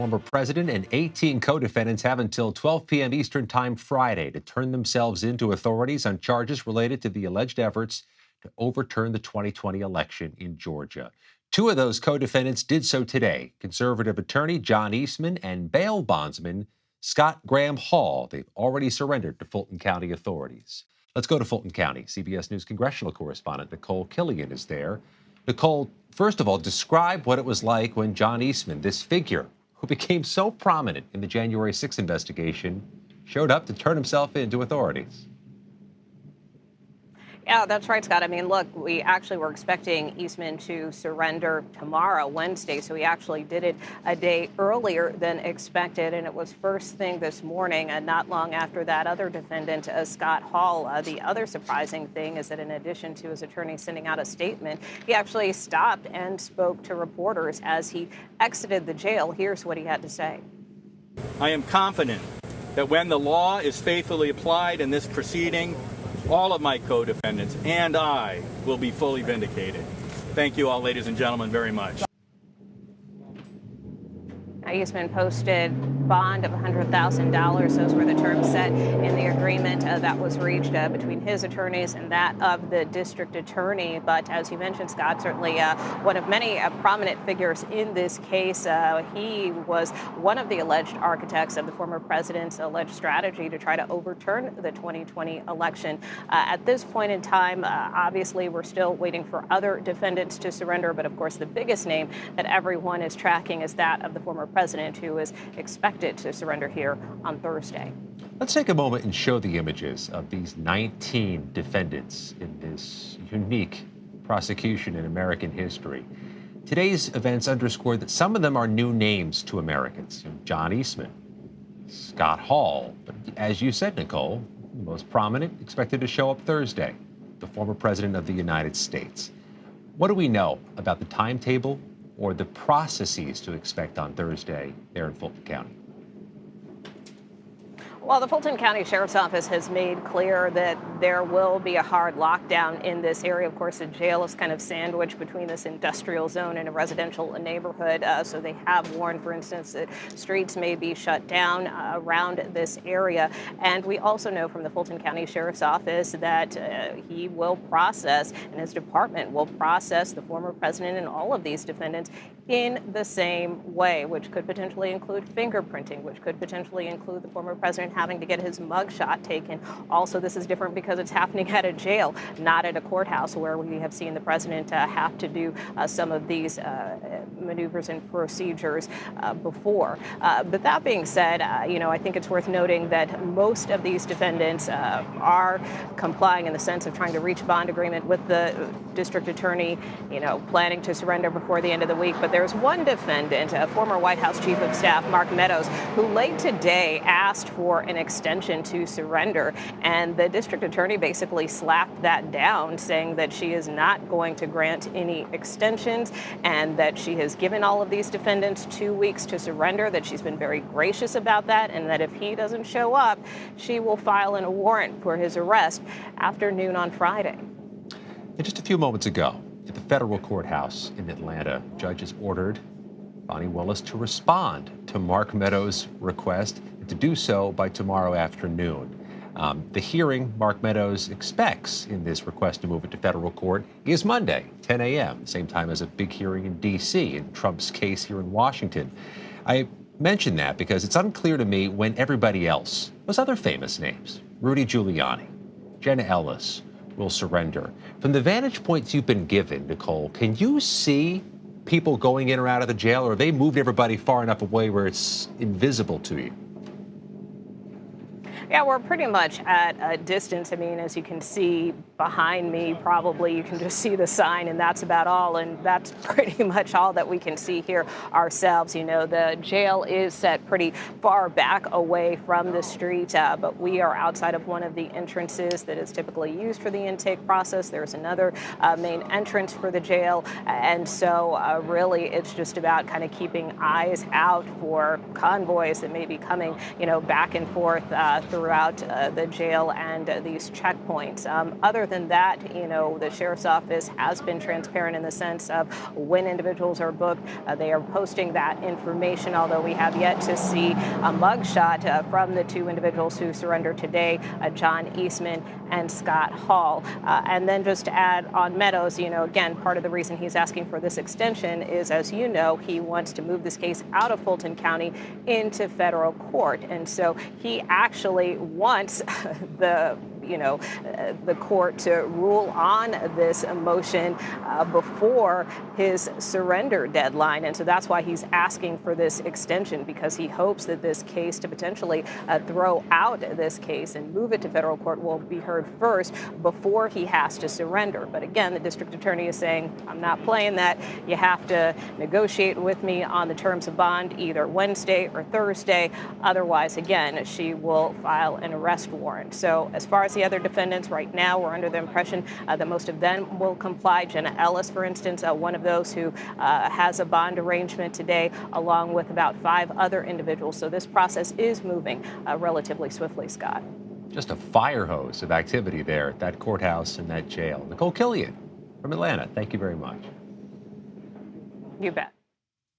former president and 18 co-defendants have until 12 p.m. Eastern Time Friday to turn themselves in to authorities on charges related to the alleged efforts to overturn the 2020 election in Georgia. Two of those co-defendants did so today, conservative attorney John Eastman and bail bondsman Scott Graham Hall. They've already surrendered to Fulton County authorities. Let's go to Fulton County. CBS News congressional correspondent Nikole Killion is there. Nikole, first of all, describe what it was like when John Eastman, this figure who became so prominent in the January 6th investigation, showed up to turn himself in to authorities. Yeah, that's right, Scott. I mean, look, we actually were expecting Eastman to surrender tomorrow, Wednesday, so he actually did it a day earlier than expected, and it was first thing this morning, and not long after that other defendant, Scott Hall. The other surprising thing is that in addition to his attorney sending out a statement, he actually stopped and spoke to reporters as he exited the jail. Here's what he had to say. I am confident that when the law is faithfully applied in this proceeding, all of my co-defendants and I will be fully vindicated. Thank you all, ladies and gentlemen, very much. Eastman posted bond of $100,000. Those were the terms set in the agreement that was reached between his attorneys and that of the district attorney. But as you mentioned, Scott, certainly one of many prominent figures in this case. He was one of the alleged architects of the former president's alleged strategy to try to overturn the 2020 election. At this point in time, obviously, we're still waiting for other defendants to surrender. But of course, the biggest name that everyone is tracking is that of the former president, who is expected to surrender here on Thursday. Let's take a moment and show the images of these 19 defendants in this unique prosecution in American history. Today's events underscore that some of them are new names to Americans. John Eastman, Scott Hall, but as you said, Nikole, the most prominent expected to show up Thursday, the former president of the United States. What do we know about the timetable or the processes to expect on Thursday there in Fulton County? Well, the Fulton County Sheriff's Office has made clear that there will be a hard lockdown in this area. Of course, the jail is kind of sandwiched between this industrial zone and a residential neighborhood. So they have warned, for instance, that streets may be shut down around this area. And we also know from the Fulton County Sheriff's Office that he will process, and his department will process, the former president and all of these defendants in the same way, which could potentially include fingerprinting, which could potentially include the former president having to get his mugshot taken. Also, this is different because it's happening at a jail, not at a courthouse, where we have seen the president have to do some of these maneuvers and procedures before. But that being said, I think it's worth noting that most of these defendants are complying in the sense of trying to reach a bond agreement with the district attorney, planning to surrender before the end of the week. But there's one defendant, a former White House Chief of Staff, Mark Meadows, who late today asked for an extension to surrender. And the district attorney basically slapped that down, saying that she is not going to grant any extensions and that she has given all of these defendants 2 weeks to surrender, that she's been very gracious about that, and that if he doesn't show up, she will file a warrant for his arrest after noon on Friday. And just a few moments ago, at the federal courthouse in Atlanta, judges ordered Bonnie Willis to respond to Mark Meadows' request and to do so by tomorrow afternoon. The hearing Mark Meadows expects in this request to move it to federal court is Monday, 10 a.m., same time as a big hearing in D.C. in Trump's case here in Washington. I mention that because it's unclear to me when everybody else, those other famous names, Rudy Giuliani, Jenna Ellis, will surrender. From the vantage points you've been given, Nikole, can you see people going in or out of the jail, or have they moved everybody far enough away where it's invisible to you? Yeah, we're pretty much at a distance. I mean, as you can see behind me, probably you can just see the sign, and that's about all. And that's pretty much all that we can see here ourselves. The jail is set pretty far back away from the street, but we are outside of one of the entrances that is typically used for the intake process. There's another main entrance for the jail. And so really, it's just about kind of keeping eyes out for convoys that may be coming, back and forth through throughout the jail and these checkpoints. Other than that, the sheriff's office has been transparent in the sense of when individuals are booked. They are posting that information, although we have yet to see a mugshot from the two individuals who surrendered today, John Eastman and Scott Hall. And then just to add on Meadows, again, part of the reason he's asking for this extension is, as you know, he wants to move this case out of Fulton County into federal court. And so he actually wants the court to rule on this motion before his surrender deadline. And so that's why he's asking for this extension, because he hopes that this case, to potentially throw out this case and move it to federal court, will be heard first before he has to surrender. But again, the district attorney is saying, I'm not playing that. You have to negotiate with me on the terms of bond either Wednesday or Thursday. Otherwise, again, she will file an arrest warrant. So as far as the other defendants, right now we're under the impression that most of them will comply. Jenna Ellis, for instance, one of those who has a bond arrangement today, along with about 5 other individuals. So this process is moving relatively swiftly, Scott. Just a fire hose of activity there at that courthouse and that jail. Nikole Killion from Atlanta, thank you very much. You bet.